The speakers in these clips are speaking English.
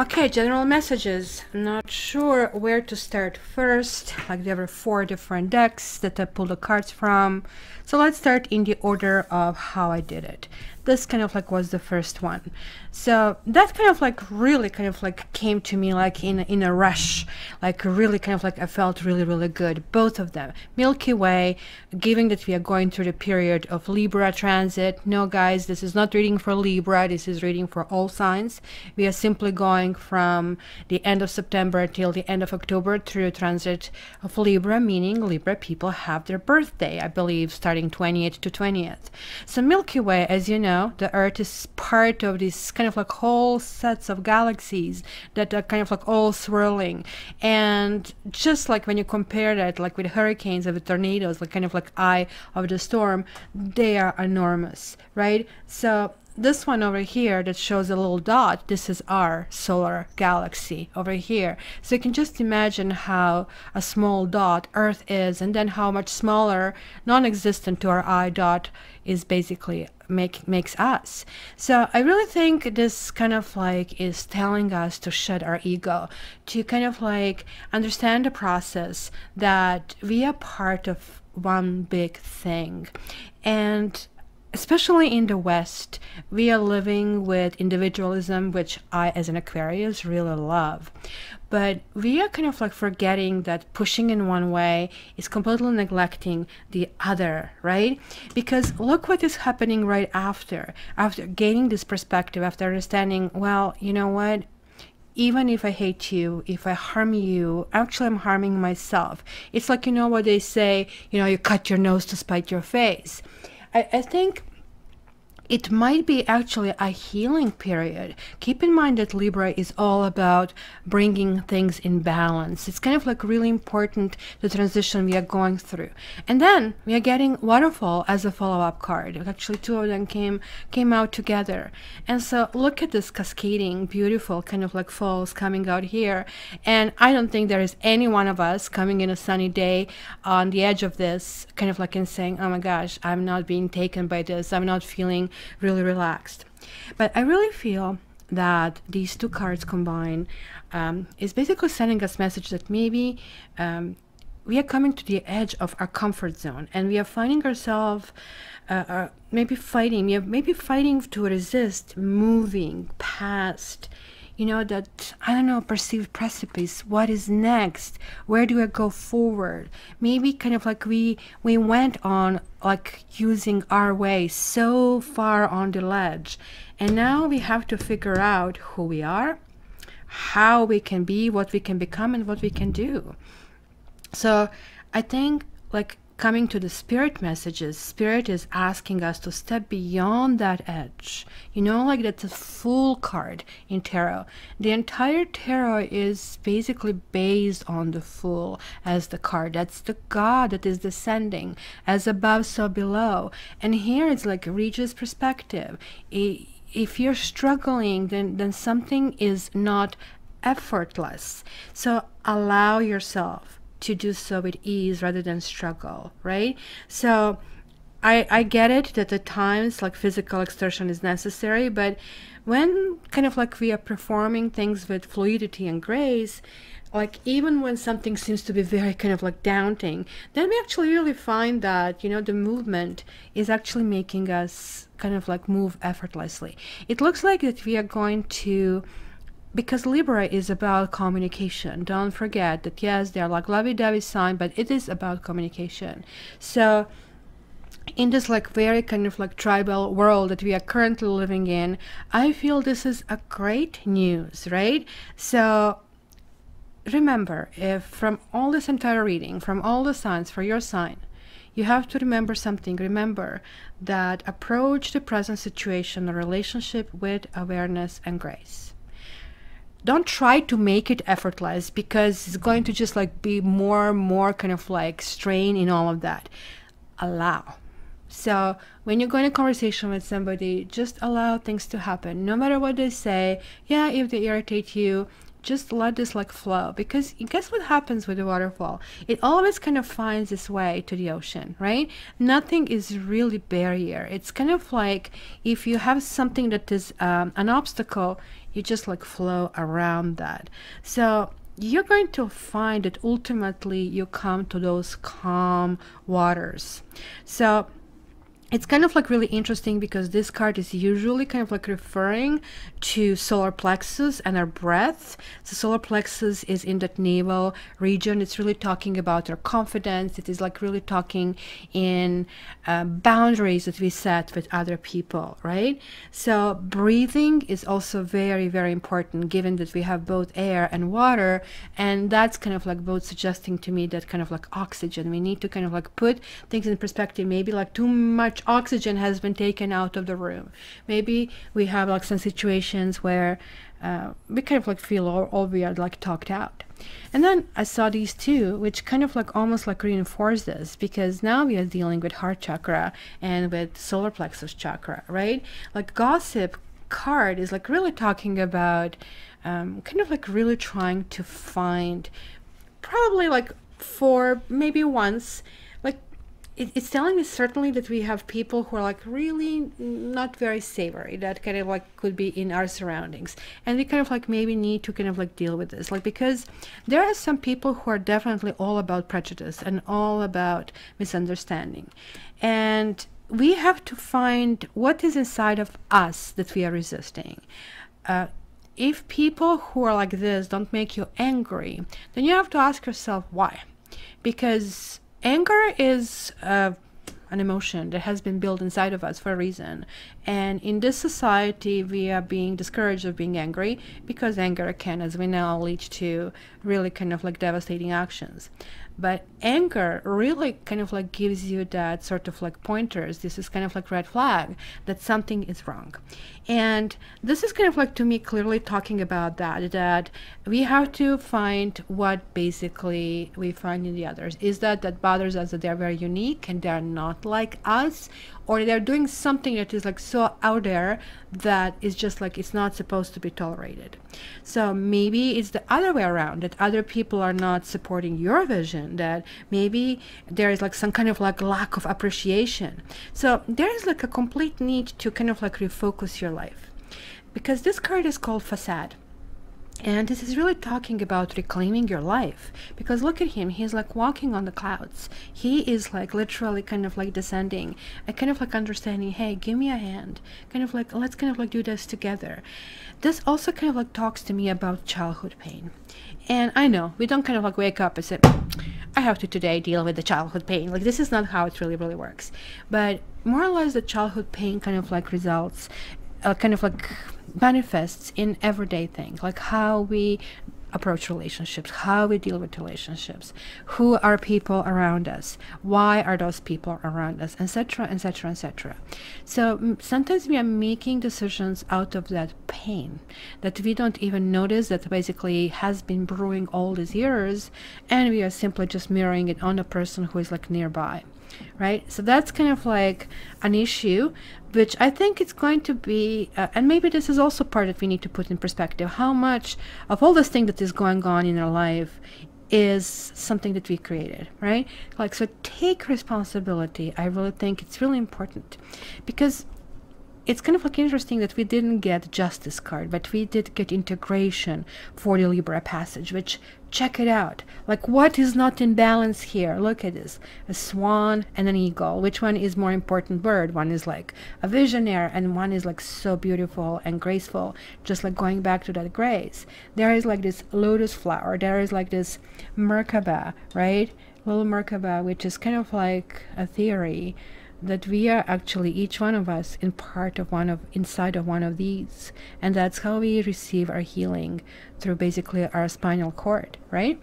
Okay, general messages. I'm not sure where to start first. Like there were 4 different decks that I pulled the cards from. So let's start in the order of how I did it. This kind of like was the first one. So that kind of like really kind of like came to me like in a rush. Like really kind of like I felt really good. Both of them. Milky Way, given that we are going through the period of Libra transit. No guys, this is not reading for Libra. This is reading for all signs. We are simply going from the end of September till the end of October through transit of Libra, meaning Libra people have their birthday, I believe, starting 28th to 20th. So Milky Way, as you know, the Earth is part of this kind of like whole sets of galaxies that are kind of like all swirling. And just like when you compare that like with hurricanes and with tornadoes, like kind of like eye of the storm, they are enormous, right? So this one over here that shows a little dot, this is our solar galaxy over here. So you can just imagine how a small dot Earth is, and then how much smaller, non-existent to our eye dot is basically makes us. So I really think this kind of like is telling us to shed our ego, to kind of like understand the process that we are part of one big thing. And especially in the West, we are living with individualism, which I, as an Aquarius, really love. But we are kind of like forgetting that pushing in one way is completely neglecting the other, right? Because look what is happening right after gaining this perspective, after understanding, well, you know what? Even if I hate you, if I harm you, actually I'm harming myself. It's like, you know what they say, you know, you cut your nose to spite your face. I think it might be actually a healing period. Keep in mind that Libra is all about bringing things in balance. It's kind of like really important, the transition we are going through. And then we are getting Waterfall as a follow-up card. Actually, 2 of them came out together. And so look at this cascading, beautiful kind of like falls coming out here. And I don't think there is any one of us coming in a sunny day on the edge of this, kind of like in saying, oh my gosh, I'm not being taken by this. I'm not feeling really relaxed. But I really feel that these 2 cards combined is basically sending us message that maybe we are coming to the edge of our comfort zone, and we are finding ourselves maybe fighting to resist moving past, you know, that, I don't know, perceived precipice. What is next? Where do I go forward? Maybe kind of like we went on like using our way so far on the ledge, and now we have to figure out who we are, how we can be, what we can become, and what we can do. So I think like coming to the spirit messages, spirit is asking us to step beyond that edge. You know, like that's a Fool card in tarot. The entire tarot is basically based on the Fool as the card. That's the God that is descending, as above so below. And here it's like Regis perspective. If you're struggling, then something is not effortless. So allow yourself to do so with ease rather than struggle, right? So I get it that at times like physical exertion is necessary, but when kind of like we are performing things with fluidity and grace, like even when something seems to be very kind of like daunting, then we actually really find that, you know, the movement is actually making us kind of like move effortlessly. It looks like that we are going to, because Libra is about communication. Don't forget that, yes, they are like lovey-dovey sign, but it is about communication. So in this like very kind of like tribal world that we are currently living in, I feel this is a great news, right? So remember, if from all this entire reading, from all the signs for your sign, you have to remember something. Remember that approach the present situation or relationship with awareness and grace. Don't try to make it effortless, because it's going to just like be more and more kind of like strain in all of that. Allow. So when you're going to conversation with somebody, just allow things to happen. No matter what they say, yeah, if they irritate you, just let this like flow, because guess what happens with the waterfall? It always kind of finds its way to the ocean, right? Nothing is really barrier. It's kind of like if you have something that is an obstacle, You just like flow around that. So you're going to find that ultimately you come to those calm waters. So it's kind of like really interesting because this card is usually kind of like referring to solar plexus and our breath. So solar plexus is in that navel region. It's really talking about our confidence. It is like really talking in boundaries that we set with other people, right? So breathing is also very, very important, given that we have both air and water. And that's kind of like both suggesting to me that kind of like oxygen. We need to kind of like put things in perspective. Maybe like too much oxygen has been taken out of the room. Maybe we have like some situations where we kind of like feel all we are like talked out. And then I saw these two, which kind of like almost like reinforce this, because now we are dealing with heart chakra and with solar plexus chakra, right? Like gossip card is like really talking about kind of like really trying to find, probably like for maybe once, like it's telling me certainly that we have people who are like really not very savory, that kind of like could be in our surroundings, and we kind of like maybe need to kind of like deal with this, like, because there are some people who are definitely all about prejudice and all about misunderstanding, and we have to find what is inside of us that we are resisting. If people who are like this don't make you angry, then you have to ask yourself why. Because anger is an emotion that has been built inside of us for a reason. And in this society, we are being discouraged of being angry because anger can, as we know, lead to really kind of like devastating actions. But anger really kind of like gives you that sort of like pointers. This is kind of like red flag that something is wrong. And this is kind of like, to me, clearly talking about that we have to find what basically we find in the others. Is that bothers us, that they're very unique and they're not like us, or they're doing something that is like so out there that is just like it's not supposed to be tolerated. So maybe it's the other way around, that other people are not supporting your vision, that maybe there is like some kind of like lack of appreciation. So there is like a complete need to kind of like refocus your life, because this card is called Facade. And this is really talking about reclaiming your life, because look at him, he's like walking on the clouds. He is like literally kind of like descending and kind of like understanding, hey, give me a hand, kind of like, let's kind of like do this together. This also kind of like talks to me about childhood pain. And I know we don't kind of like wake up and say, I have to today deal with the childhood pain. Like, this is not how it really works. But more or less the childhood pain kind of like results, kind of like manifests in everyday things, like how we approach relationships, how we deal with relationships, who are people around us, why are those people around us, etc., etc., etc. So sometimes we are making decisions out of that pain that we don't even notice, that basically has been brewing all these years, and we are simply just mirroring it on the person who is like nearby. Right? So that's kind of like an issue, which I think it's going to be, and maybe this is also part that we need to put in perspective, how much of all this thing that is going on in our life is something that we created, right? Like, so take responsibility. I really think it's really important, because it's kind of like interesting that we didn't get Justice card, but we did get Integration for the Libra passage, which, check it out. Like, what is not in balance here? Look at this. A swan and an eagle. Which one is more important bird? One is like a visionary, and one is like so beautiful and graceful, just like going back to that grace. There is like this lotus flower. There is like this Merkaba, right? Little Merkaba, which is kind of like a theory that we are actually, each one of us, in part of inside of one of these, and that's how we receive our healing, through basically our spinal cord, right?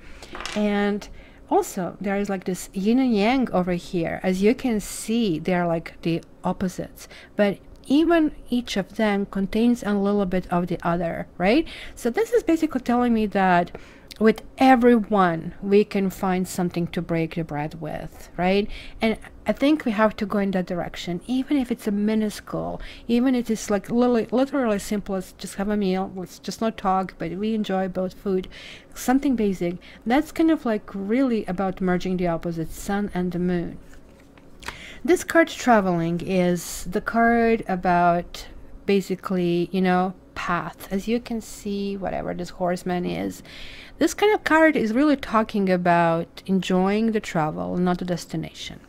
And also there is like this yin and yang over here. As you can see, they're like the opposites, but even each of them contains a little bit of the other, right? So this is basically telling me that with everyone we can find something to break the bread with, right? And I think we have to go in that direction, even if it's a minuscule, even if it's like literally simple as just have a meal, let's just not talk, but we enjoy both food, something basic. That's kind of like really about merging the opposites, sun and the moon. This card, Traveling, is the card about basically, you know, path. As you can see, whatever this horseman is, this kind of card is really talking about enjoying the travel, not the destination.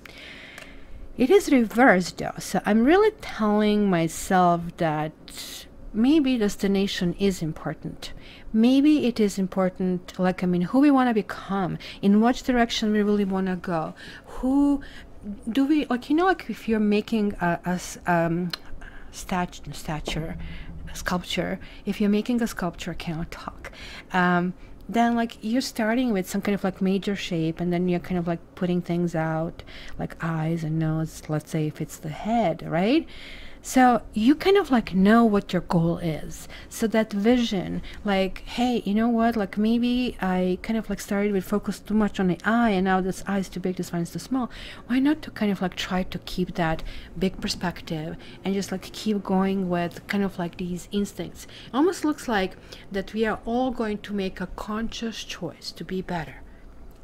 It is reversed though, so I'm really telling myself that maybe destination is important. Maybe it is important, like, I mean, who we want to become, in which direction we really want to go, who do we, like, you know, like if you're making a sculpture, if you're making a sculpture, I cannot talk, then like you're starting with some kind of like major shape, and then you're kind of like putting things out like eyes and nose, let's say if it's the head, right? So you kind of like know what your goal is. So that vision, like, hey, you know what, like maybe I kind of like started with focus too much on the eye, and now this eye is too big, this one is too small. Why not to kind of like try to keep that big perspective and just like keep going with kind of like these instincts. It almost looks like that we are all going to make a conscious choice to be better.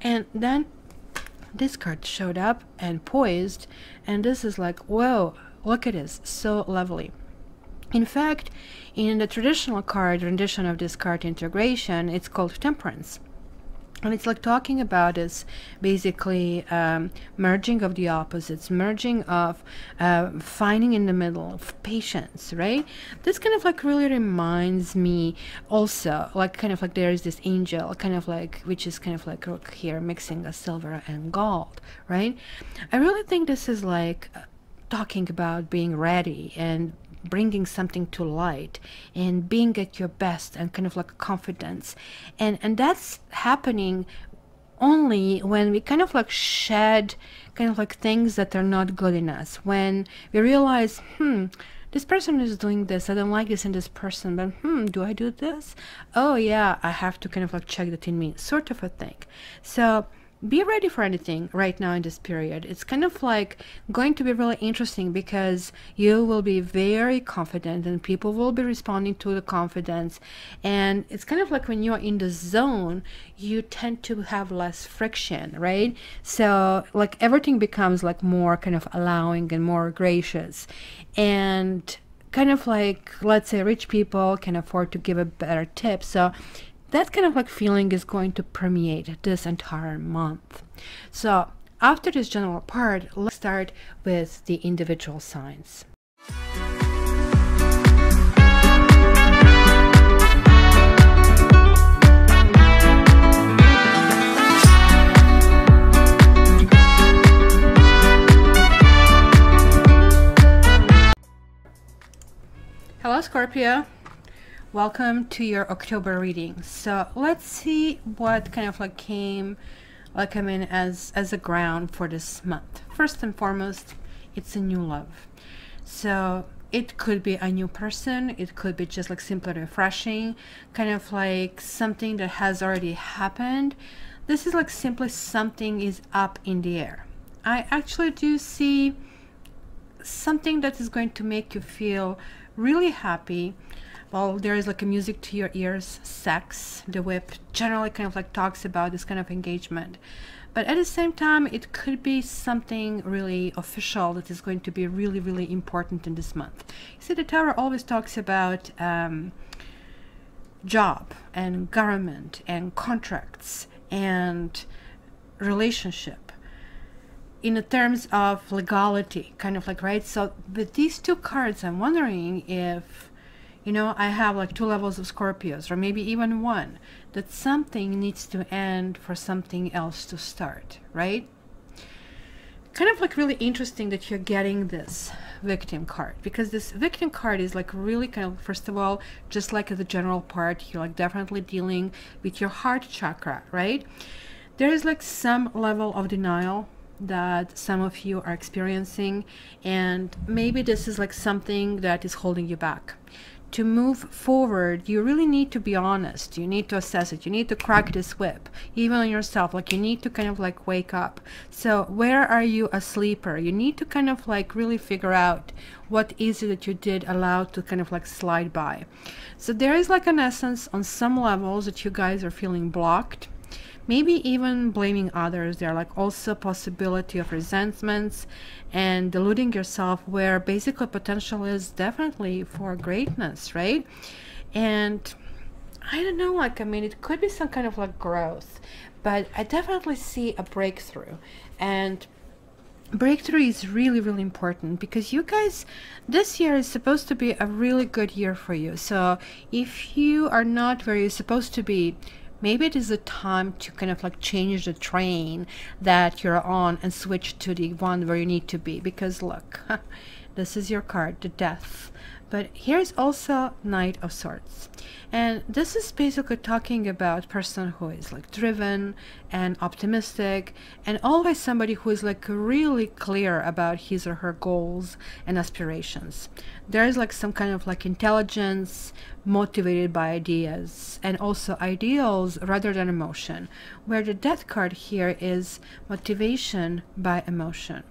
And then this card showed up and poised, and this is like, whoa, look at this, so lovely. In fact, in the traditional card rendition of this card integration, it's called Temperance. And it's like talking about this basically merging of the opposites, merging of finding in the middle of patience, right? This kind of like really reminds me also, like kind of like there is this angel, kind of like, which is kind of like look here, mixing a silver and gold, right? I really think this is like talking about being ready and bringing something to light and being at your best and kind of like confidence, and that's happening only when we kind of like shed kind of like things that are not good in us, when we realize, this person is doing this, I don't like this in this person, but do I do this? Oh yeah, I have to kind of like check that in me, sort of a thing. So be ready for anything right now in this period. It's kind of like going to be really interesting because you will be very confident and people will be responding to the confidence. And it's kind of like when you're in the zone, you tend to have less friction, right? So like everything becomes like more kind of allowing and more gracious. And kind of like, let's say rich people can afford to give a better tip. So that kind of like feeling is going to permeate this entire month. So after this general part, let's start with the individual signs. Hello, Scorpio. Welcome to your October reading. So let's see what kind of like came, like I mean, as a ground for this month. First and foremost, it's a new love. So it could be a new person, it could be just like simply refreshing, kind of like something that has already happened. This is like simply something is up in the air. I actually do see something that is going to make you feel really happy. Well, there is like a music to your ears, sex, the whip generally kind of like talks about this kind of engagement. But at the same time, it could be something really official that is going to be really, really important in this month. You see, the Tarot always talks about job and government and contracts and relationship in the terms of legality, kind of like, right? So with these two cards, I'm wondering if, you know, I have like two levels of Scorpios, or maybe even one, that something needs to end for something else to start, right? Kind of like really interesting that you're getting this victim card, because this victim card is like really kind of, first of all, just like the general part, you're like definitely dealing with your heart chakra, right? There is like some level of denial that some of you are experiencing, and maybe this is like something that is holding you back. To move forward, you really need to be honest. You need to assess it. You need to crack this whip, even on yourself. Like you need to kind of like wake up. So where are you a sleeper? You need to kind of like really figure out what is it that you did allow to kind of like slide by. So there is like an essence on some levels that you guys are feeling blocked. Maybe even blaming others. There are like also possibility of resentments and deluding yourself, where basically potential is definitely for greatness, right? And I don't know, like, I mean, it could be some kind of like growth, but I definitely see a breakthrough. And breakthrough is really, really important because you guys, this year is supposed to be a really good year for you. So if you are not where you're supposed to be, maybe it is a time to kind of like change the train that you're on and switch to the one where you need to be. Because look, this is your card, the Death. But here's also Knight of Swords. And this is basically talking about person who is like driven and optimistic, and always somebody who is like really clear about his or her goals and aspirations. There is like some kind of like intelligence motivated by ideas, and also ideals rather than emotion, where the Death card here is motivation by emotion.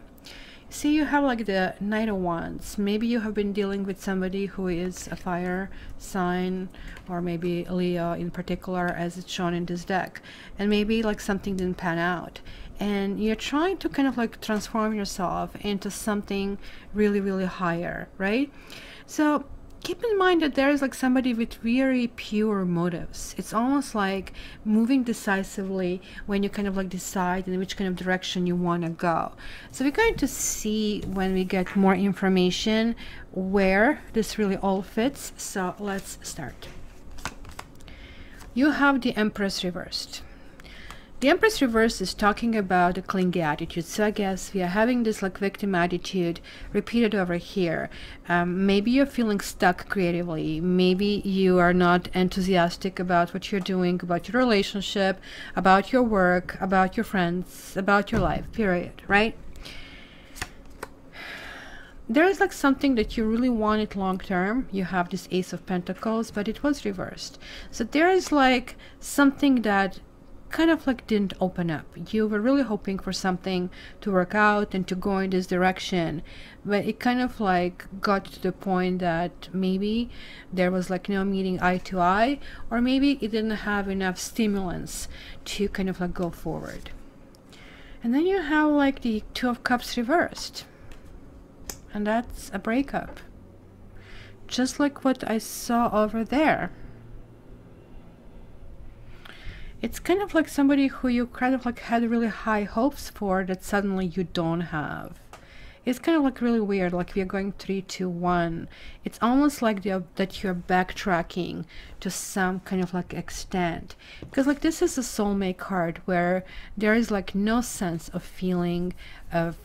See, you have like the Knight of Wands. Maybe you have been dealing with somebody who is a fire sign, or maybe Leo in particular, as it's shown in this deck. And maybe like something didn't pan out. And you're trying to kind of like transform yourself into something really, really higher, right? So keep in mind that there is like somebody with very pure motives. It's almost like moving decisively when you kind of like decide in which kind of direction you want to go. So we're going to see when we get more information where this really all fits. So let's start. You have the Empress reversed. The Empress reverse is talking about a clingy attitude. So I guess we are having this like victim attitude repeated over here. Maybe you're feeling stuck creatively. Maybe you are not enthusiastic about what you're doing, about your relationship, about your work, about your friends, about your life, period, right? There is like something that you really wanted long term. You have this Ace of Pentacles, but it was reversed. So there is like something that kind of like didn't open up. You were really hoping for something to work out and to go in this direction, but it kind of like got to the point that maybe there was like no meeting eye to eye, or maybe it didn't have enough stimulants to kind of like go forward. And then you have like the Two of Cups reversed, and that's a breakup, just like what I saw over there. It's kind of like somebody who you kind of like had really high hopes for that suddenly you don't have. It's kind of like really weird, like we are going 3, 2, 1. It's almost like that you're backtracking to some kind of like extent. Because like this is a soulmate card where there is like no sense of feeling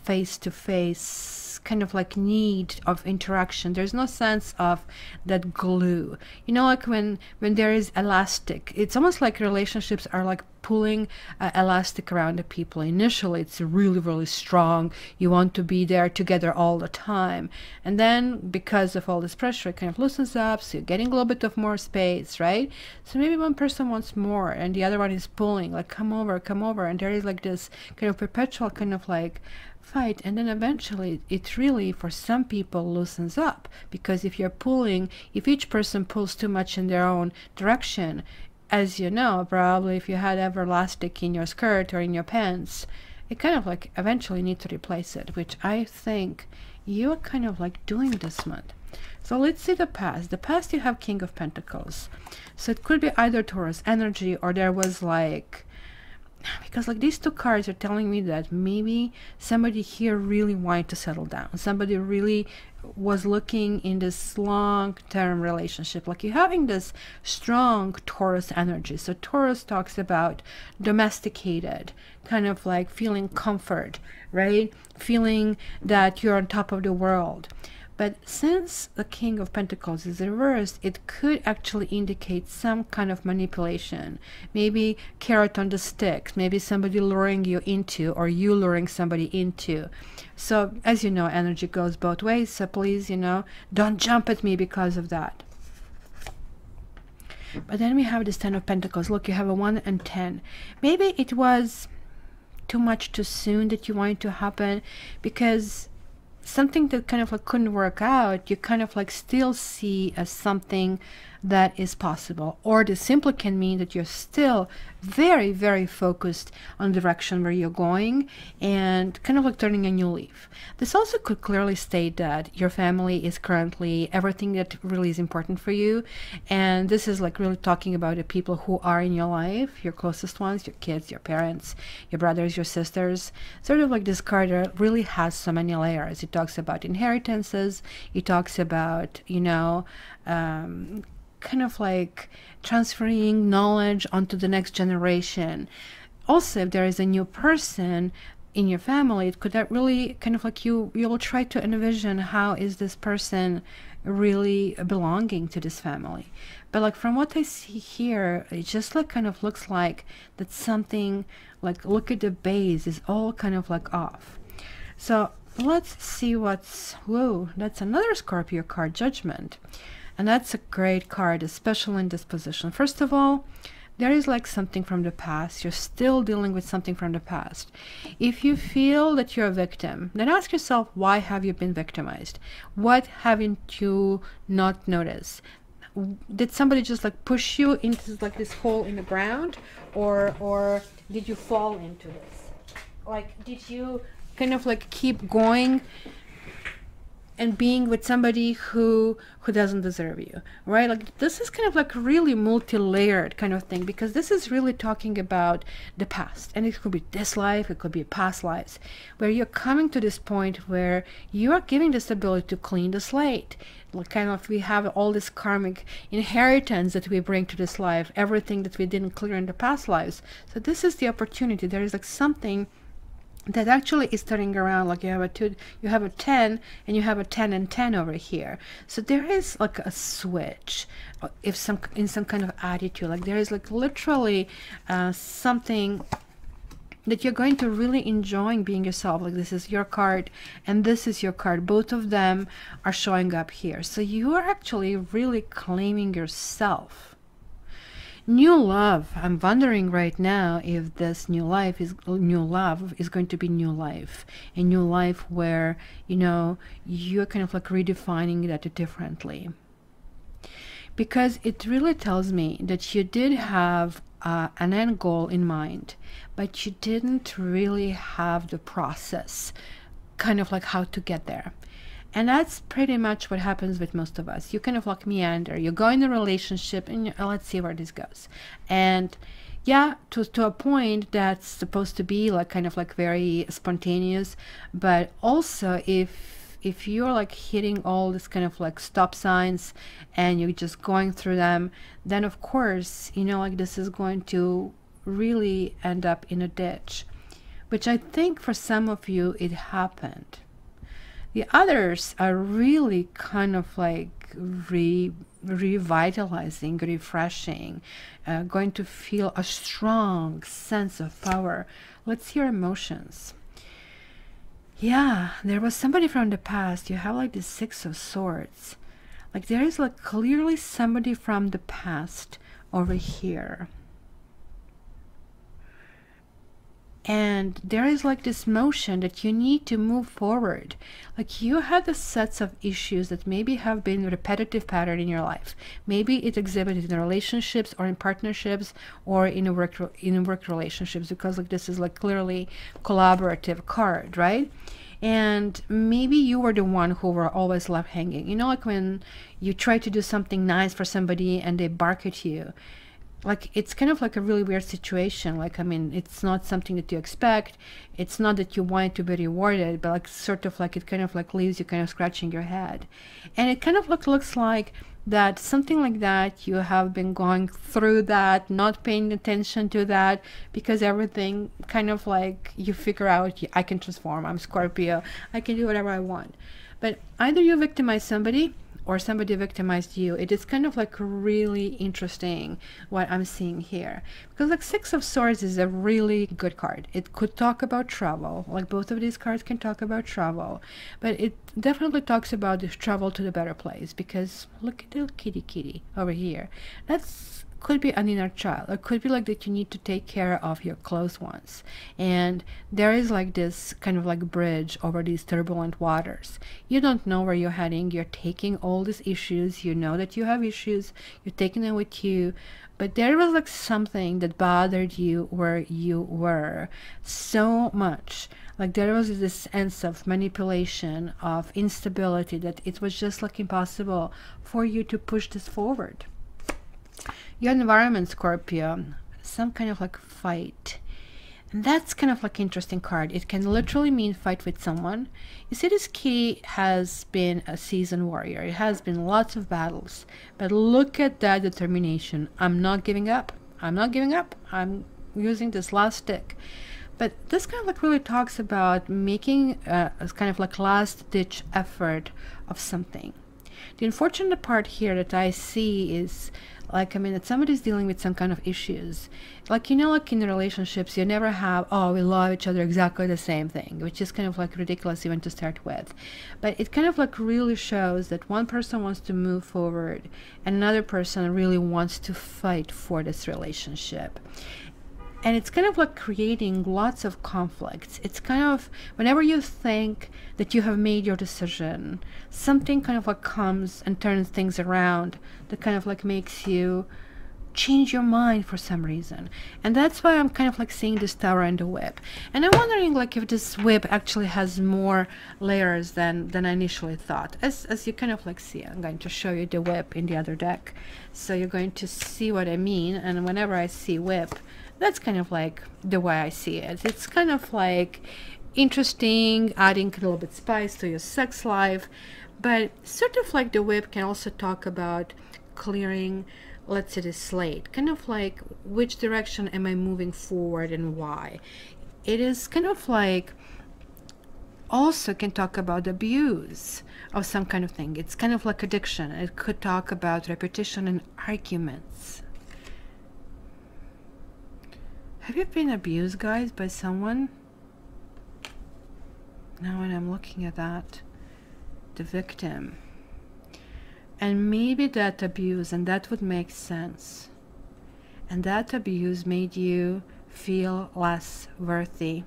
face-to-face kind of like need of interaction. There's no sense of that glue. You know, like when there is elastic, it's almost like relationships are like pulling elastic around the people. Initially it's really, really strong. You want to be there together all the time, and then because of all this pressure it kind of loosens up, so you're getting a little bit of more space, right? So maybe one person wants more and the other one is pulling, like come over, and there is like this kind of perpetual kind of like fight, and then eventually it really for some people loosens up, because if you're pulling, if each person pulls too much in their own direction, as you know, probably if you had ever elastic in your skirt or in your pants, it kind of like eventually need to replace it, which I think you're kind of like doing this month. So let's see the past. The past, you have King of Pentacles. So it could be either Taurus energy, or there was like, because like these two cards are telling me that maybe somebody here really wanted to settle down. Somebody really was looking in this long-term relationship. Like you're having this strong Taurus energy. So Taurus talks about domesticated, kind of like feeling comfort, right? Feeling that you're on top of the world. But since the King of Pentacles is reversed, it could actually indicate some kind of manipulation. Maybe carrot on the stick, maybe somebody luring you into, or you luring somebody into. So as you know, energy goes both ways, so please, you know, don't jump at me because of that. But then we have this 10 of Pentacles. Look, you have a 1 and 10. Maybe it was too much too soon that you wanted to happen, because something that kind of like couldn't work out, you kind of like still see as something that is possible. Or this simply can mean that you're still very, very focused on the direction where you're going and kind of like turning a new leaf. This also could clearly state that your family is currently everything that really is important for you. And this is like really talking about the people who are in your life, your closest ones, your kids, your parents, your brothers, your sisters. Sort of like this card really has so many layers. It talks about inheritances. It talks about, you know, kind of like transferring knowledge onto the next generation. Also, if there is a new person in your family, it could that really kind of like you will try to envision how is this person really belonging to this family. But like from what I see here, it just like kind of looks like that something like, look at the base is all kind of like off. So let's see what's, whoa, that's another Scorpio card, Judgment. And that's a great card, especially in this position. First of all, there is like something from the past. You're still dealing with something from the past. If you feel that you're a victim, then ask yourself, why have you been victimized? What haven't you not noticed? Did somebody just like push you into like this hole in the ground, or did you fall into this? Like, did you kind of like keep going and being with somebody who doesn't deserve you, right? Like this is kind of like really multi-layered kind of thing, because this is really talking about the past, and it could be this life, it could be past lives, where you're coming to this point where you are giving this ability to clean the slate. Like kind of, we have all this karmic inheritance that we bring to this life, everything that we didn't clear in the past lives. So this is the opportunity. There is like something that actually is turning around. Like you have a 2, you have a 10, and you have a 10 and 10 over here. So there is like a switch, if in some kind of attitude. Like there is like literally something that you're going to really enjoy being yourself. Like this is your card and this is your card. Both of them are showing up here. So you are actually really claiming yourself. New love. I'm wondering right now if this new love is going to be new life. A new life where, you know, you're kind of like redefining that differently. Because it really tells me that you did have an end goal in mind, but you didn't really have the process, kind of like how to get there. And that's pretty much what happens with most of us. You kind of like meander. You go in a relationship and let's see where this goes. And yeah, to a point that's supposed to be like kind of like very spontaneous. But also if you're like hitting all this kind of like stop signs and you're just going through them, then of course, you know, like this is going to really end up in a ditch, which I think for some of you it happened. The others are really kind of like revitalizing, refreshing, going to feel a strong sense of power. Let's see your emotions. Yeah, there was somebody from the past. You have like the 6 of Swords. Like there is like clearly somebody from the past over here. And there is like this motion that you need to move forward. Like you have the sets of issues that maybe have been a repetitive pattern in your life. Maybe it's exhibited in relationships or in partnerships or in work relationships, because like this is like clearly collaborative card, right? And maybe you were the one who were always left hanging. You know, like when you try to do something nice for somebody and they bark at you. Like it's kind of like a really weird situation. Like, I mean, it's not something that you expect. It's not that you want to be rewarded, but like sort of like it kind of like leaves you kind of scratching your head. And it kind of looks like that something like that, you have been going through that, not paying attention to that, because everything kind of like you figure out, I can transform, I'm Scorpio, I can do whatever I want. But either you victimize somebody or somebody victimized you. It is kind of like really interesting what I'm seeing here, because like 6 of Swords is a really good card. It could talk about travel. Like both of these cards can talk about travel, but it definitely talks about this travel to the better place, because look at the kitty over here. That's could be an inner child. It could be like that you need to take care of your close ones, and there is like this kind of like bridge over these turbulent waters. You don't know where you're heading. You're taking all these issues, you know that you have issues, you're taking them with you, but there was like something that bothered you where you were so much. Like there was this sense of manipulation, of instability, that it was just like impossible for you to push this forward. Your environment, Scorpio, some kind of like fight. And that's kind of like interesting card. It can literally mean fight with someone. You see, this key has been a seasoned warrior. It has been lots of battles. But look at that determination. I'm not giving up. I'm not giving up. I'm using this last stick. But this kind of like really talks about making a kind of like last ditch effort of something. The unfortunate part here that I see is like, I mean, that somebody's dealing with some kind of issues. Like, you know, like in relationships, you never have, oh, we love each other exactly the same thing, which is kind of like ridiculous even to start with. But it kind of like really shows that one person wants to move forward and another person really wants to fight for this relationship. And it's kind of like creating lots of conflicts. It's kind of, whenever you think that you have made your decision, something kind of like comes and turns things around that kind of like makes you change your mind for some reason. And that's why I'm kind of like seeing this tower and the whip. And I'm wondering like if this whip actually has more layers than I initially thought. As you kind of like see, I'm going to show you the whip in the other deck. So you're going to see what I mean. And whenever I see whip, that's kind of like the way I see it. It's kind of like interesting, adding a little bit spice to your sex life, but sort of like the whip can also talk about clearing, let's say, the slate, kind of like which direction am I moving forward and why. It is kind of like also can talk about abuse of some kind of thing. It's kind of like addiction. It could talk about repetition and arguments. Have you been abused, guys, by someone? Now when I'm looking at that, the victim. And maybe that abuse, and that would make sense. And that abuse made you feel less worthy.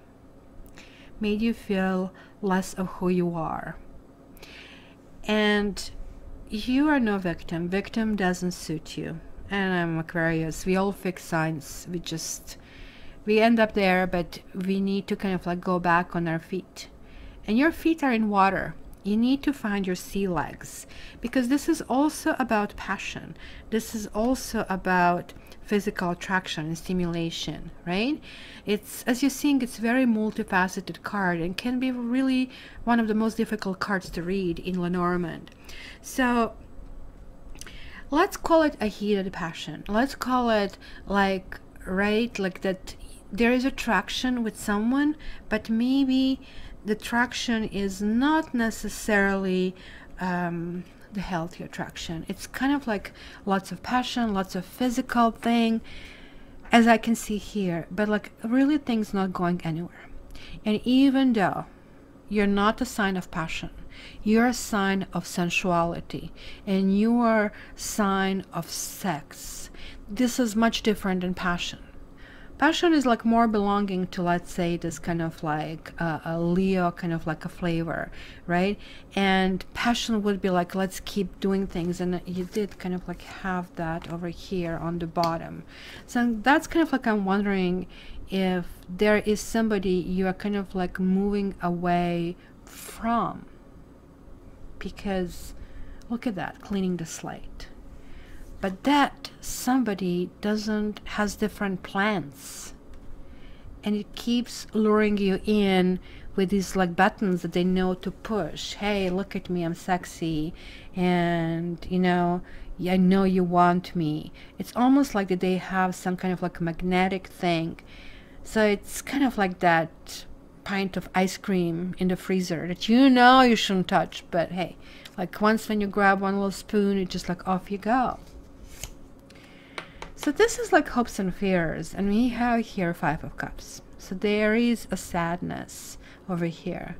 Made you feel less of who you are. And you are no victim. Victim doesn't suit you. And I'm Aquarius. We all fix signs. We end up there, but we need to kind of like go back on our feet. And your feet are in water. You need to find your sea legs, because this is also about passion. This is also about physical attraction and stimulation, right? It's, as you're seeing, it's a very multifaceted card and can be really one of the most difficult cards to read in Lenormand. So let's call it a heated passion. Let's call it like, right, like that there is attraction with someone, but maybe the attraction is not necessarily the healthy attraction. It's kind of like lots of passion, lots of physical thing, as I can see here, but like really things not going anywhere. And even though you're not a sign of passion, you're a sign of sensuality, and you are a sign of sex. This is much different than passion. Passion is like more belonging to, let's say, this kind of like a Leo kind of like a flavor, right? And passion would be like, let's keep doing things. And you did kind of like have that over here on the bottom. So that's kind of like, I'm wondering if there is somebody you are kind of like moving away from. Because look at that, cleaning the slate. But that somebody has different plans, and it keeps luring you in with these like buttons that they know to push. Hey, look at me, I'm sexy, and you know, I know you want me. It's almost like that they have some kind of like a magnetic thing. So it's kind of like that pint of ice cream in the freezer that you know you shouldn't touch, but hey, like once when you grab one little spoon, it's just like off you go. So this is like hopes and fears, and we have here 5 of Cups. So there is a sadness over here.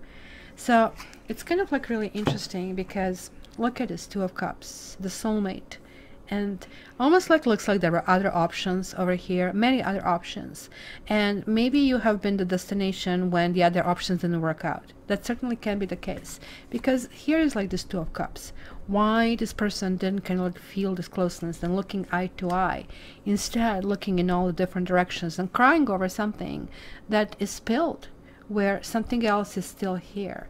So it's kind of like really interesting because look at this 2 of Cups, the soulmate, and almost like looks like there were other options over here, many other options, and maybe you have been the destination when the other options didn't work out. That certainly can be the case, because here is like this Two of Cups. Why this person didn't kind of like feel this closeness and looking eye to eye, instead looking in all the different directions and crying over something that is spilled, where something else is still here.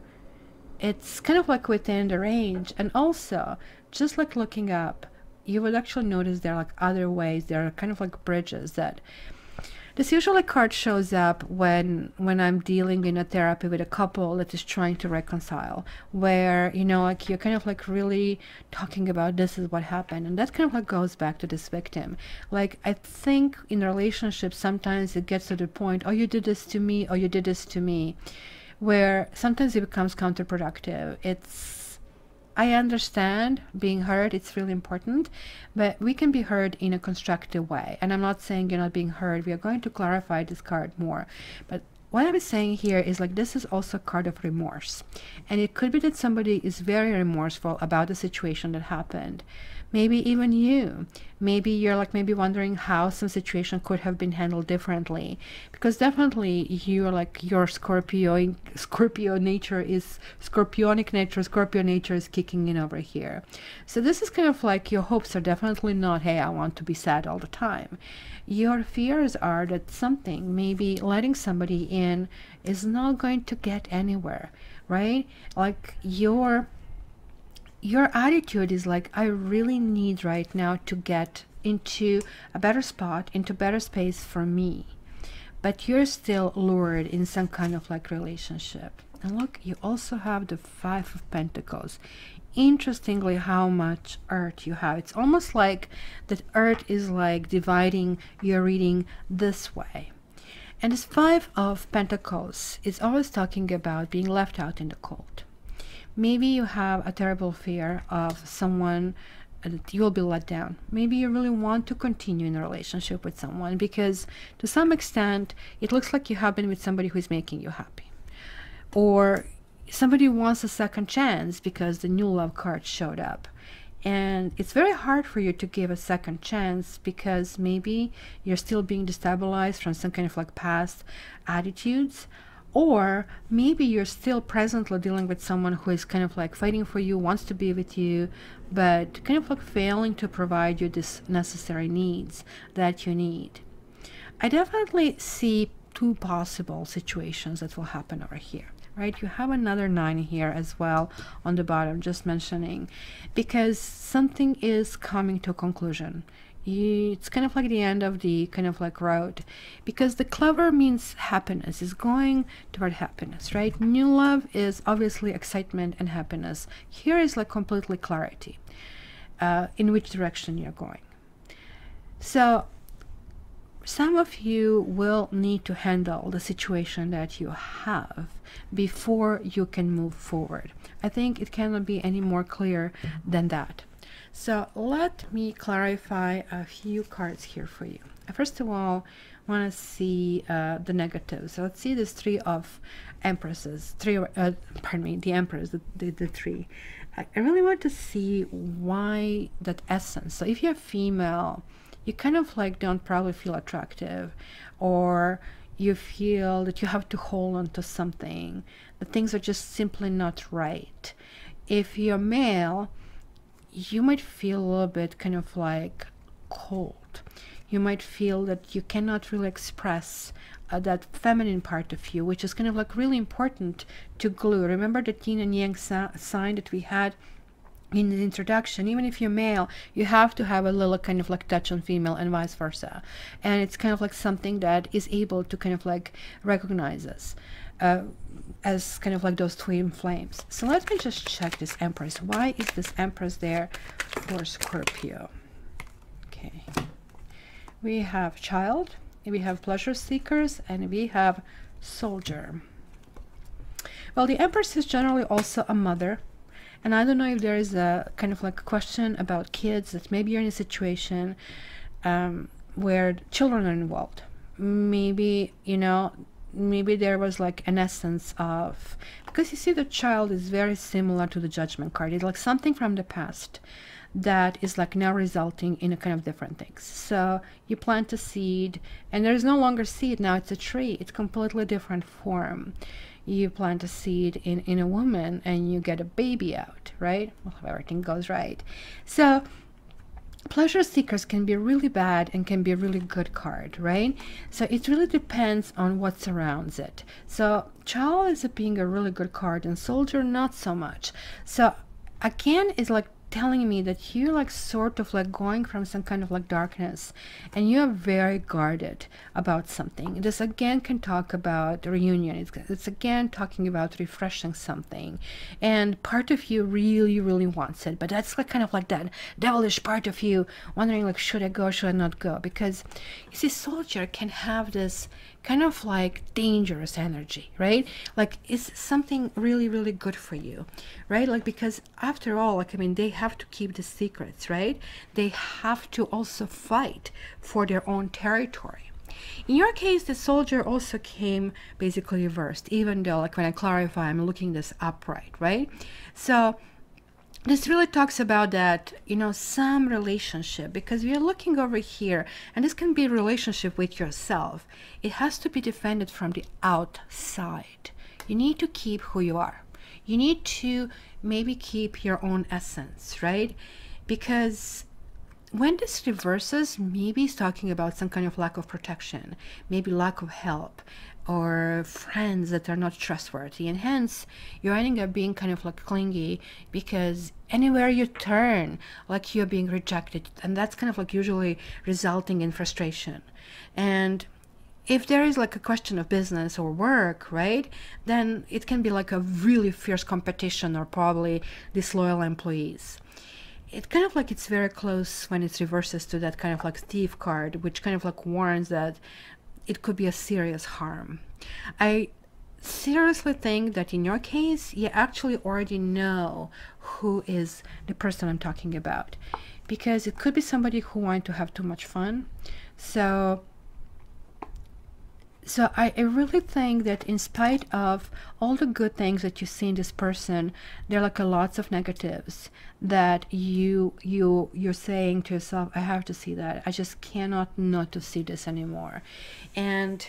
It's kind of like within the range. And also, just like looking up, you would actually notice there are like other ways, there are kind of like bridges that this usually card shows up when I'm dealing in a therapy with a couple that is trying to reconcile, where, you know, like you're kind of like really talking about this is what happened, and that kind of like goes back to this victim. Like, I think in relationships sometimes it gets to the point, oh, you did this to me, oh, you did this to me, where sometimes it becomes counterproductive. I understand being heard, it's really important, but we can be heard in a constructive way. And I'm not saying you're not being heard. We are going to clarify this card more. But what I'm saying here is like this is also a card of remorse. And it could be that somebody is very remorseful about the situation that happened. Maybe even you. Maybe you're like maybe wondering how some situation could have been handled differently. Because definitely you're like your Scorpio nature is Scorpionic nature, Scorpio nature is kicking in over here. So this is kind of like your hopes are definitely not, hey, I want to be sad all the time. Your fears are that something, maybe letting somebody in, is not going to get anywhere, right? Like your attitude is like, I really need right now to get into a better spot, into better space for me. But you're still lured in some kind of like relationship. And look, you also have the Five of Pentacles. Interestingly, how much earth you have. It's almost like that earth is like dividing your reading this way. And this Five of Pentacles is always talking about being left out in the cold. Maybe you have a terrible fear of someone that you will be let down. Maybe you really want to continue in a relationship with someone because to some extent it looks like you have been with somebody who is making you happy. Or somebody wants a second chance because the new love card showed up. And it's very hard for you to give a second chance because maybe you're still being destabilized from some kind of like past attitudes. Or maybe you're still presently dealing with someone who is kind of like fighting for you, wants to be with you, but kind of like failing to provide you this necessary needs that you need. I definitely see two possible situations that will happen over here, right? You have another 9 here as well on the bottom, just mentioning, because something is coming to a conclusion. It's kind of like the end of the kind of like road, because the clover means happiness, is going toward happiness, right? New love is obviously excitement and happiness. Here is like completely clarity in which direction you're going. So some of you will need to handle the situation that you have before you can move forward. I think it cannot be any more clear than that. So let me clarify a few cards here for you. First of all, I want to see the negatives. So let's see this 3 of Empresses, the Empress, the 3. I really want to see why that essence. So if you're female, you kind of like don't probably feel attractive, or you feel that you have to hold on to something, that things are just simply not right. If you're male, you might feel a little bit kind of like cold. You might feel that you cannot really express that feminine part of you, which is kind of like really important to glue. Remember the yin and yang sign that we had in the introduction? Even if you're male, you have to have a little kind of like touch on female and vice versa. And it's kind of like something that is able to kind of like recognize us as kind of like those twin flames. So let me just check this Empress. Why is this Empress there for Scorpio? Okay. We have child, we have pleasure seekers, and we have soldier. Well, the Empress is generally also a mother. And I don't know if there is a kind of like a question about kids, that maybe you're in a situation where children are involved. Maybe, you know, maybe there was like an essence of, because you see the child is very similar to the Judgment card. It's like something from the past that is like now resulting in a kind of different things. So you plant a seed and there's no longer seed, now it's a tree. It's completely different form. You plant a seed in a woman and you get a baby out, right? Well, if everything goes right. So pleasure seekers can be really bad and can be a really good card, right? So it really depends on what surrounds it. So child is being a really good card and soldier not so much. So again, it's like telling me that you're like sort of like going from some kind of like darkness and you're very guarded about something. This again can talk about reunion. It's again talking about refreshing something, and part of you really wants it, but that's like kind of like that devilish part of you wondering like, should I go, should I not go? Because you see, soldier can have this kind of like dangerous energy, right? Like, is something really good for you, right? Like, because after all, like, I mean, they have to keep the secrets, right? They have to also fight for their own territory. In your case, the soldier also came basically reversed, even though like when I clarify, I'm looking this upright, right? So this really talks about that, you know, some relationship, because we are looking over here, and this can be a relationship with yourself. It has to be defended from the outside. You need to keep who you are. You need to maybe keep your own essence, right? Because when this reverses, maybe it's talking about some kind of lack of protection, maybe lack of help, or friends that are not trustworthy, and hence you're ending up being kind of like clingy, because anywhere you turn, like you're being rejected, and that's kind of like usually resulting in frustration. And if there is like a question of business or work, right, then it can be like a really fierce competition, or probably disloyal employees. It kind of like, it's very close when it reverses to that kind of like thief card, which kind of like warns that it could be a serious harm. I seriously think that in your case, you actually already know who is the person I'm talking about, because it could be somebody who wants to have too much fun. So I really think that in spite of all the good things that you see in this person, there are like a lots of negatives that you're saying to yourself, I have to see that. I just cannot not to see this anymore. And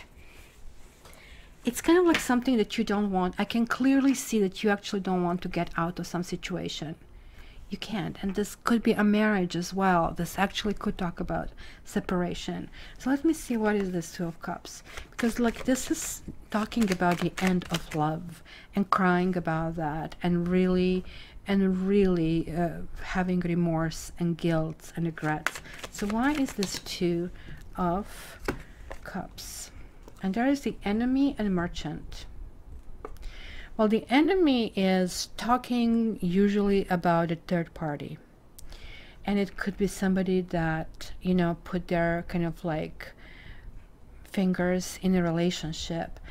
it's kind of like something that you don't want. I can clearly see that you actually don't want to get out of some situation. You can't. And this could be a marriage as well. This actually could talk about separation. So let me see, what is this Two of Cups? Because like this is talking about the end of love and crying about that, and really having remorse and guilt and regrets. So why is this Two of Cups? And there is the Enemy and Merchant. Well, the enemy is talking usually about a third party, and it could be somebody that, you know, put their kind of like fingers in a relationship.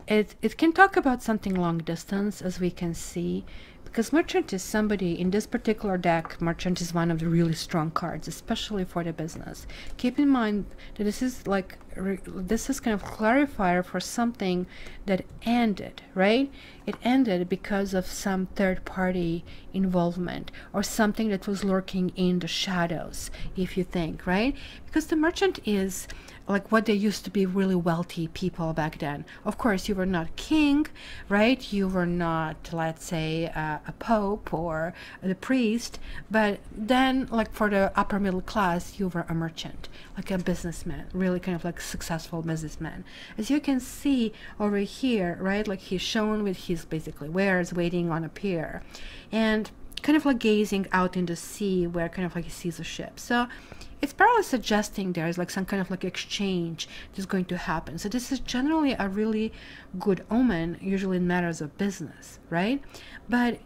It can talk about something long distance, as we can see, because Merchant is somebody, in this particular deck, Merchant is one of the really strong cards, especially for the business. Keep in mind that this is like, this is kind of clarifier for something that ended, right? It ended because of some third party involvement, or something that was lurking in the shadows, if you think, right? Because the Merchant is like what they used to be, really wealthy people back then. Of course, you were not king, right? You were not, let's say, a pope or the priest, but then like for the upper middle class, you were a merchant, like a businessman, really kind of like successful businessman. As you can see over here, right, like he's shown with his basically wares waiting on a pier, and kind of like gazing out in the sea where kind of like he sees a ship. So it's probably suggesting there is like some kind of like exchange that's going to happen. So this is generally a really good omen, usually in matters of business, right? But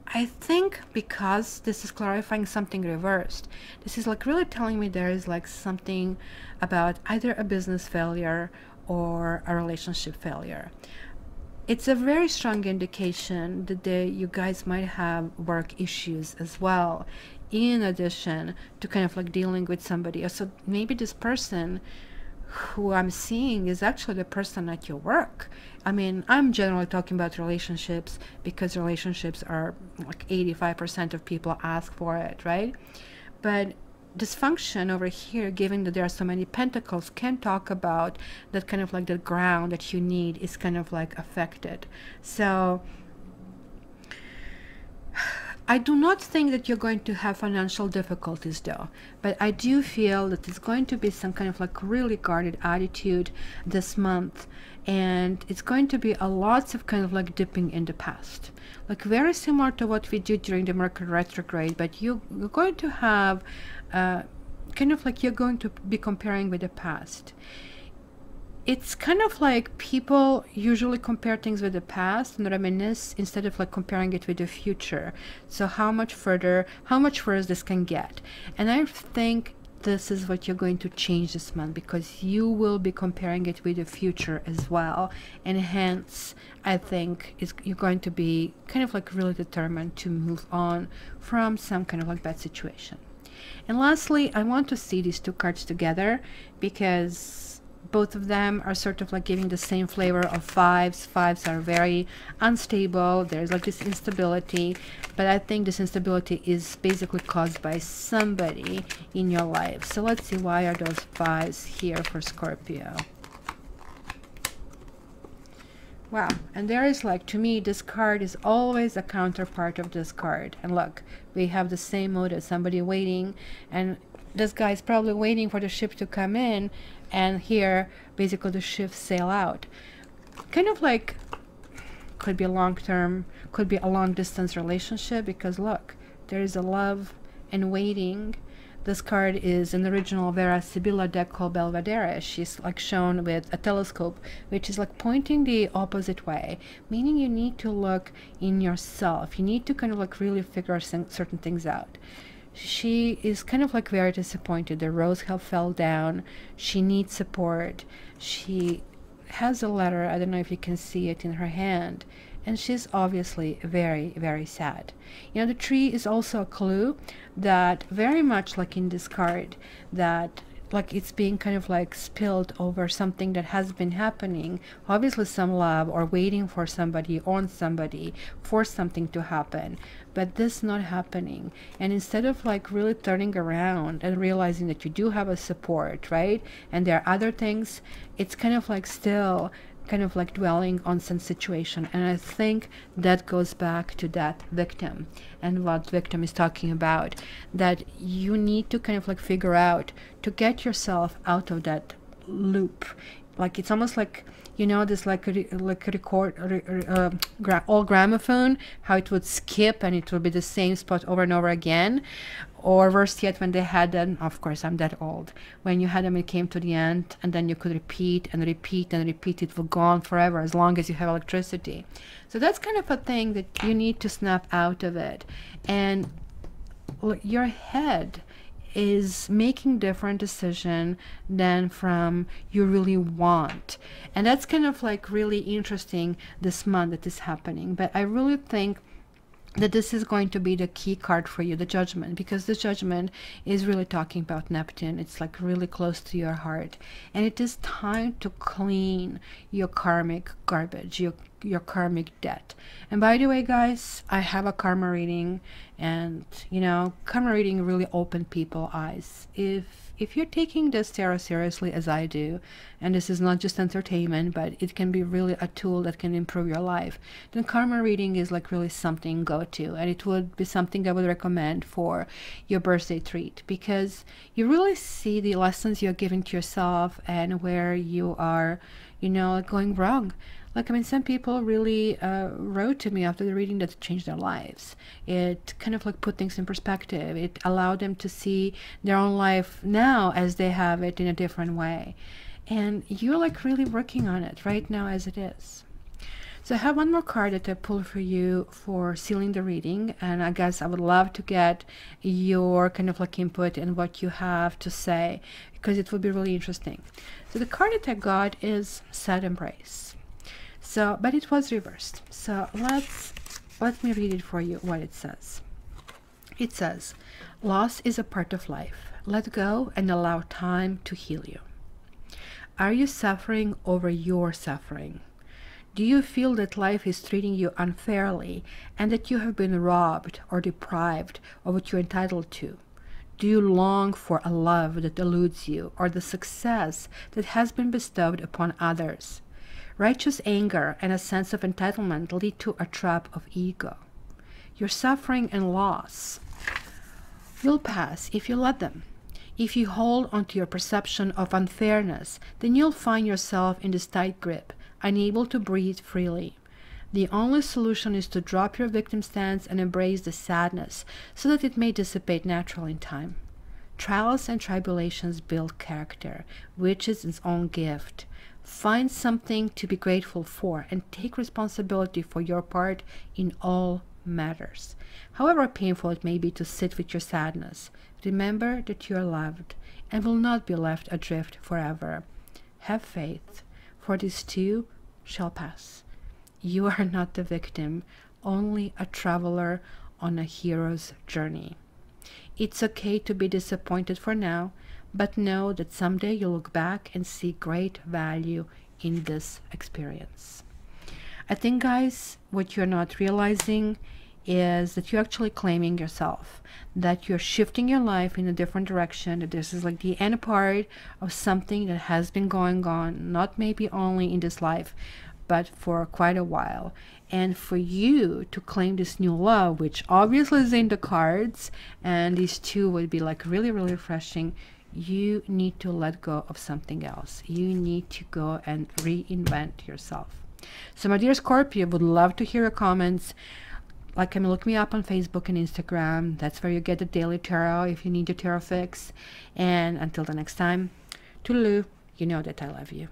I think because this is clarifying something reversed, this is like really telling me there is like something about either a business failure or a relationship failure. It's a very strong indication that you guys might have work issues as well, in addition to kind of like dealing with somebody. So maybe this person who I'm seeing is actually the person at your work. I mean, I'm generally talking about relationships because relationships are like 85% of people ask for it, right? But dysfunction over here, given that there are so many pentacles, can talk about that kind of like the ground that you need is kind of like affected. So I do not think that you're going to have financial difficulties though, but I do feel that it's going to be some kind of like really guarded attitude this month, and it's going to be a lots of kind of like dipping in the past, like very similar to what we did during the Mercury retrograde, but you're going to have kind of like you're going to be comparing with the past. It's kind of like people usually compare things with the past and reminisce instead of like comparing it with the future. So how much worse this can get. And I think this is what you're going to change this month, because you will be comparing it with the future as well. And hence, I think you're going to be kind of like really determined to move on from some kind of like bad situation. And lastly, I want to see these two cards together because both of them are sort of like giving the same flavor of fives. Fives are very unstable. There's like this instability, but I think this instability is basically caused by somebody in your life. So let's see, why are those fives here for Scorpio? Wow, and there is like, to me, this card is always a counterpart of this card. And look, we have the same motive, somebody waiting, and this guy is probably waiting for the ship to come in, and here basically the ship sail out. Kind of like could be a long-term, could be a long-distance relationship, because look, there is a love and waiting. This card is an original Vera Sibilla deck called Belvedere. She's like shown with a telescope, which is like pointing the opposite way, meaning you need to look in yourself. You need to kind of like really figure certain things out. She is kind of like very disappointed. The rose have fell down. She needs support. She has a letter. I don't know if you can see it in her hand. And she's obviously very, very sad. You know, the tree is also a clue that very much like in this card, that like it's being kind of like spilled over something that has been happening. Obviously some love or waiting for somebody, on somebody, for something to happen. But this not happening. And instead of like really turning around and realizing that you do have a support, right? And there are other things, it's kind of like still kind of like dwelling on some situation. And I think that goes back to that victim and what victim is talking about, that you need to kind of like figure out to get yourself out of that loop. Like it's almost like, you know, this like a old gramophone, how it would skip and it would be the same spot over and over again. Or worse yet, when they had them, of course I'm that old, when you had them, it came to the end and then you could repeat and repeat and repeat. It will go on forever as long as you have electricity. So that's kind of a thing that you need to snap out of it. And your head is making different decision than from you really want. And that's kind of like really interesting this month that is happening. But I really think that this is going to be the key card for you, the Judgment, because the Judgment is really talking about Neptune. It's like really close to your heart, and it is time to clean your karmic garbage, your karmic debt. And by the way, guys, I have a karma reading, and you know, karma reading really opened people's eyes. If you're taking this tarot seriously as I do, and this is not just entertainment, but it can be really a tool that can improve your life, then karma reading is like really something go to, and it would be something I would recommend for your birthday treat, because you really see the lessons you're giving to yourself and where you are, you know, going wrong. Like, I mean, some people really wrote to me after the reading that it changed their lives. It kind of like put things in perspective. It allowed them to see their own life now as they have it in a different way. And you're like really working on it right now as it is. So I have one more card that I pulled for you for sealing the reading. And I guess I would love to get your kind of like input and what you have to say, because it would be really interesting. So the card that I got is Sad Embrace. So, but it was reversed. So let me read it for you, what it says. It says, loss is a part of life. Let go and allow time to heal you. Are you suffering over your suffering? Do you feel that life is treating you unfairly and that you have been robbed or deprived of what you're entitled to? Do you long for a love that eludes you or the success that has been bestowed upon others? Righteous anger and a sense of entitlement lead to a trap of ego. Your suffering and loss will pass if you let them. If you hold onto your perception of unfairness, then you'll find yourself in this tight grip, unable to breathe freely. The only solution is to drop your victim stance and embrace the sadness so that it may dissipate naturally in time. Trials and tribulations build character, which is its own gift. Find something to be grateful for and take responsibility for your part in all matters. However painful it may be to sit with your sadness, remember that you are loved and will not be left adrift forever. Have faith, for this too shall pass. You are not the victim, only a traveler on a hero's journey. It's okay to be disappointed for now, but know that someday you'll look back and see great value in this experience. I think, guys, what you're not realizing is that you're actually claiming yourself, that you're shifting your life in a different direction, that this is like the end part of something that has been going on, not maybe only in this life, but for quite a while. And for you to claim this new love, which obviously is in the cards, and these two would be like really, really refreshing, you need to let go of something else. You need to go and reinvent yourself. So my dear Scorpio, would love to hear your comments. Look me up on Facebook and Instagram. That's where you get the daily tarot if you need your tarot fix. And until the next time, toodaloo, you know that I love you.